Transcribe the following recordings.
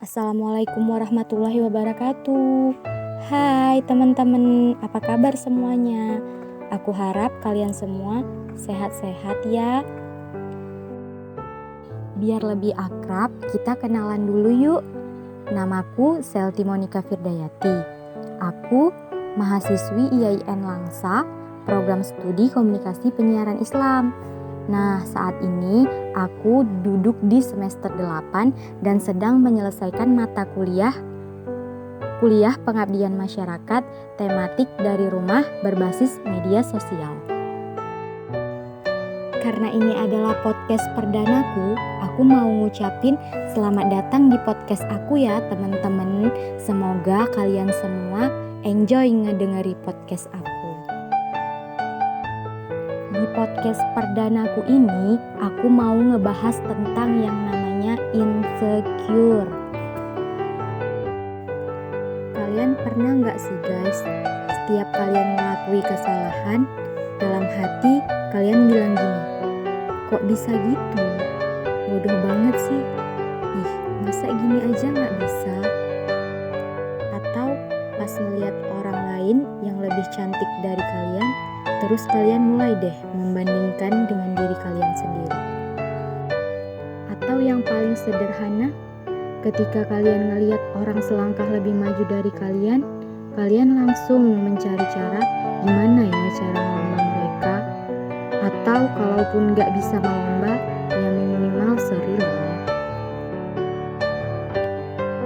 Assalamualaikum warahmatullahi wabarakatuh. Hai teman-teman, apa kabar semuanya? Aku harap kalian semua sehat-sehat ya. Biar lebih akrab, kita kenalan dulu yuk. Namaku Selti Monika Firdayati. Aku mahasiswi IAIN Langsa, program studi komunikasi penyiaran Islam. Nah, saat ini aku duduk di semester 8 dan sedang menyelesaikan mata kuliah pengabdian masyarakat tematik dari rumah berbasis media sosial. Karena ini adalah podcast perdanaku, aku mau ngucapin selamat datang di podcast aku ya teman-teman. Semoga kalian semua enjoy ngedengeri podcast aku. Di podcast perdanaku ini, aku mau ngebahas tentang yang namanya insecure. Kalian pernah nggak sih guys, setiap kalian mengakui kesalahan, dalam hati kalian bilang gini, kok bisa gitu? Bodoh banget sih. Ih, masa gini aja nggak bisa? Atau pas melihat orang lain yang lebih cantik dari kalian, terus kalian mulai deh membandingkan dengan diri kalian sendiri. Atau yang paling sederhana, ketika kalian ngelihat orang selangkah lebih maju dari kalian langsung mencari cara gimana ya cara melomba mereka. Atau kalaupun gak bisa melomba, ya minimal seri lah.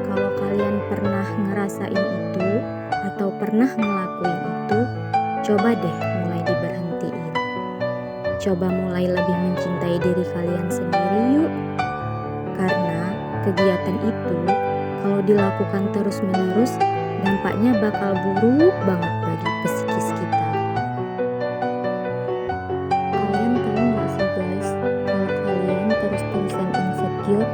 Kalau kalian pernah ngerasain itu atau pernah ngelakuin itu, coba deh mulai diberhentiin. Coba mulai lebih mencintai diri kalian sendiri yuk. Karena kegiatan itu kalau dilakukan terus-menerus, dampaknya bakal buruk banget bagi psikis kita. Kalian tahu gak sih guys, kalau kalian terus-terusan insecure,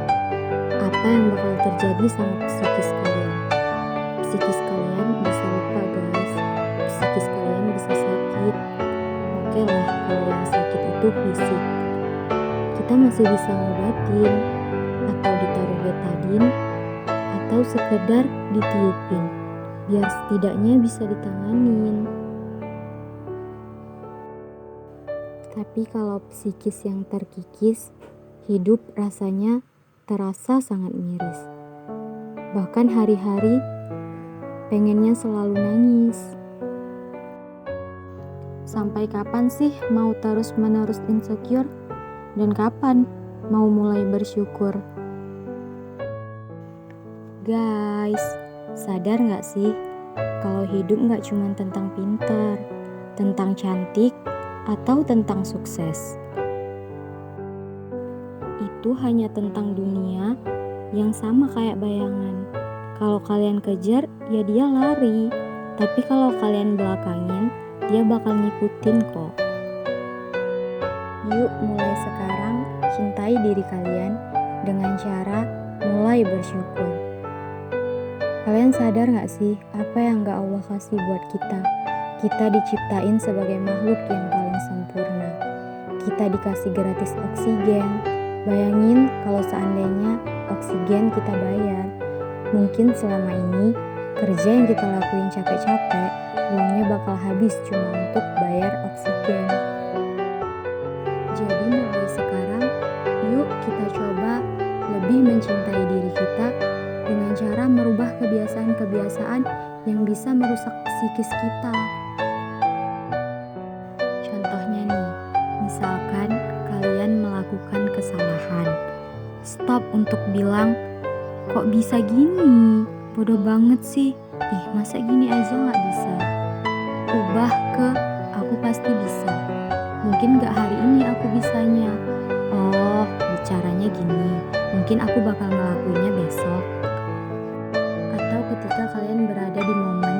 apa yang bakal terjadi sama psikis kalian? Psikis kalian bisa lupa guys, psikis kalian bisa sakit. Oke lah, kalau yang sakit itu fisik, kita masih bisa ngobatin, atau ditaruh betadin, atau sekedar ditiupin, biar setidaknya bisa ditanganin. Tapi kalau psikis yang terkikis, hidup rasanya terasa sangat miris. Bahkan hari-hari pengennya selalu nangis. Sampai kapan sih mau terus-menerus insecure? Dan kapan mau mulai bersyukur? Guys, sadar gak sih kalau hidup gak cuma tentang pintar, tentang cantik, atau tentang sukses. Itu hanya tentang dunia yang sama kayak bayangan. Kalau kalian kejar, ya dia lari. Tapi kalau kalian belakangin, dia bakal ngikutin kok. Yuk mulai sekarang cintai diri kalian dengan cara mulai bersyukur. Kalian sadar gak sih apa yang gak Allah kasih buat kita? Kita diciptain sebagai makhluk yang paling sempurna. Kita dikasih gratis oksigen. Bayangin kalau seandainya oksigen kita bayar. Mungkin selama ini kerja yang kita lakuin capek-capek, uangnya bakal habis cuma untuk bayar oksigen. Jadi mulai sekarang, yuk kita coba lebih mencintai diri kita dengan cara merubah kebiasaan-kebiasaan yang bisa merusak psikis kita. Contohnya nih, misalkan kalian melakukan kesalahan, stop untuk bilang, kok bisa gini? Bodoh banget sih. Ih, masa gini aja gak bisa? Ubah ke, aku pasti bisa. Mungkin gak hari ini aku bisanya. Oh, bicaranya gini. Mungkin aku bakal ngelakuinnya besok. Atau ketika kalian berada di momen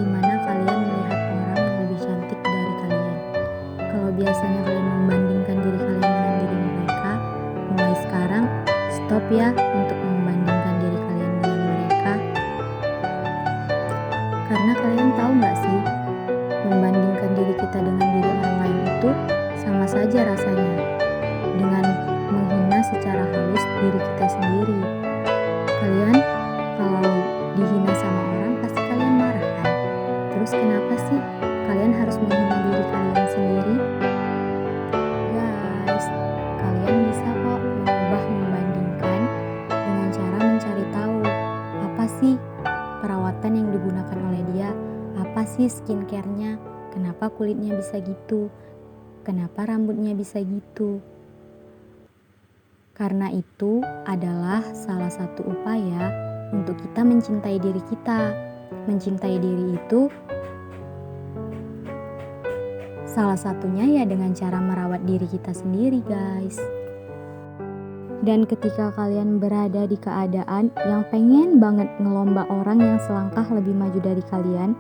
dimana kalian melihat orang yang lebih cantik dari kalian. Kalau biasanya kalian membandingkan diri kalian dengan diri mereka, mulai sekarang stop ya untuk membandingkan diri kalian dengan mereka. Karena kalian tahu gak sih, membandingkan diri kita dengan diri orang lain itu sama saja rasanya dengan menghina secara halus diri kita sendiri. Kalian sih skincare-nya? Kenapa kulitnya bisa gitu? Kenapa rambutnya bisa gitu? Karena itu adalah salah satu upaya untuk kita mencintai diri kita. Mencintai diri itu salah satunya ya dengan cara merawat diri kita sendiri, guys. Dan ketika kalian berada di keadaan yang pengen banget ngelomba orang yang selangkah lebih maju dari kalian,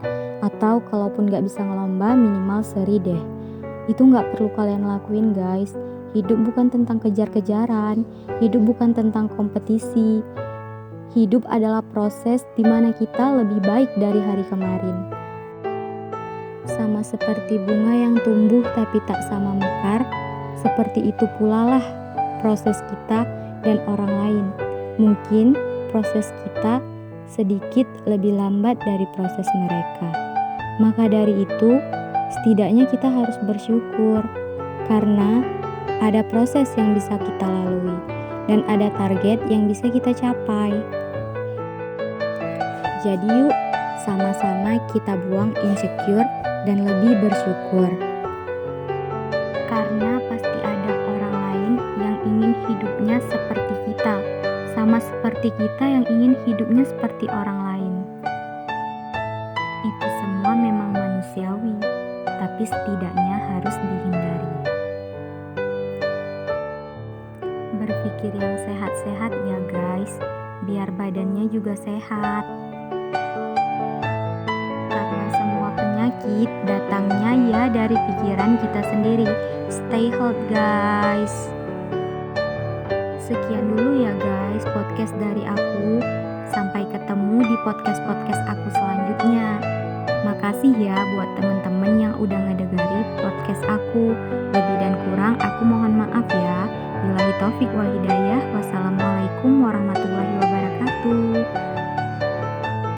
atau kalaupun gak bisa ngelomba, minimal seri deh. Itu gak perlu kalian lakuin, guys. Hidup bukan tentang kejar-kejaran, hidup bukan tentang kompetisi. Hidup adalah proses di mana kita lebih baik dari hari kemarin. Sama seperti bunga yang tumbuh tapi tak sama mekar, seperti itu pula lah proses kita dan orang lain. Mungkin proses kita sedikit lebih lambat dari proses mereka. Maka dari itu, setidaknya kita harus bersyukur karena ada proses yang bisa kita lalui dan ada target yang bisa kita capai. Jadi yuk, sama-sama kita buang insecure dan lebih bersyukur. Karena pasti ada orang lain yang ingin hidupnya seperti kita, sama seperti kita yang ingin hidupnya seperti orang lain. Itu semua memang manusiawi, tapi setidaknya harus dihindari. Berpikir yang sehat-sehat ya guys, biar badannya juga sehat. Penyakit datangnya ya dari pikiran kita sendiri. Stay healthy guys. Sekian dulu ya guys podcast dari aku. Sampai ketemu di podcast-podcast aku selanjutnya. Makasih ya buat temen-temen yang udah ngedengari podcast aku. Lebih dan kurang aku mohon maaf ya. Billahi taufik wal hidayah. Wassalamualaikum warahmatullahi wabarakatuh.